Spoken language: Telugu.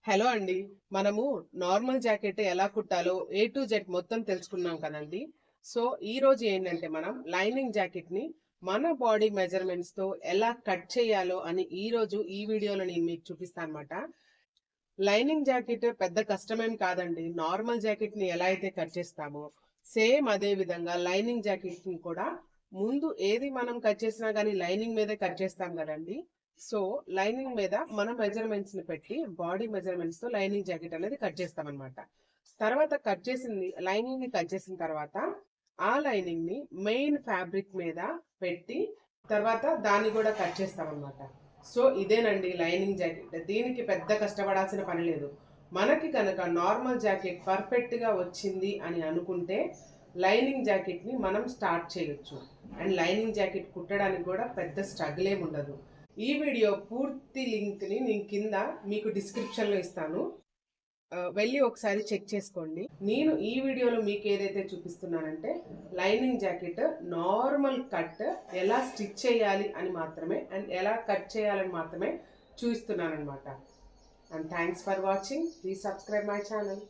హలో అండి. మనము నార్మల్ జాకెట్ ఎలా కుట్టాలో ఏ టు జెడ్ మొత్తం తెలుసుకున్నాం కదండి. సో ఈ రోజు ఏంటంటే మనం లైనింగ్ జాకెట్ ని మన బాడీ మెజర్మెంట్స్ తో ఎలా కట్ చేయాలో అని ఈ రోజు ఈ వీడియోలో నేను మీకు చూపిస్తాను అనమాట. లైనింగ్ జాకెట్ పెద్ద కష్టమేం కాదండి. నార్మల్ జాకెట్ ని ఎలా అయితే కట్ చేస్తామో సేమ్ అదే విధంగా లైనింగ్ జాకెట్ ని కూడా ముందు ఏది మనం కట్ చేసినా కానీ లైనింగ్ మీదే కట్ చేస్తాం కదండి. సో లైనింగ్ మీద మన మెజర్మెంట్స్ ని పెట్టి బాడీ మెజర్మెంట్స్ తో లైనింగ్ జాకెట్ అనేది కట్ చేస్తాం అనమాట. తర్వాత కట్ చేసింది లైనింగ్ ని కట్ చేసిన తర్వాత ఆ లైనింగ్ ని మెయిన్ ఫ్యాబ్రిక్ మీద పెట్టి తర్వాత దాన్ని కూడా కట్ చేస్తాం అనమాట. సో ఇదేనండి లైనింగ్ జాకెట్. దీనికి పెద్ద కష్టపడాల్సిన పని లేదు. మనకి కనుక నార్మల్ జాకెట్ పర్ఫెక్ట్ గా వచ్చింది అని అనుకుంటే లైనింగ్ జాకెట్ ని మనం స్టార్ట్ చేయొచ్చు. అండ్ లైనింగ్ జాకెట్ కుట్టడానికి కూడా పెద్ద స్ట్రగుల్ ఏమి ఉండదు. ఈ వీడియో పూర్తి లింక్ ని నేను కింద మీకు డిస్క్రిప్షన్ లో ఇస్తాను. వెళ్ళి ఒకసారి చెక్ చేసుకోండి. నేను ఈ వీడియోలో మీకు ఏదైతే చూపిస్తున్నానంటే లైనింగ్ జాకెట్ నార్మల్ కట్ ఎలా స్టిచ్ చేయాలి అని మాత్రమే అండ్ ఎలా కట్ చేయాలని మాత్రమే చూపిస్తున్నాను అనమాట. And thanks for watching. Please subscribe my channel.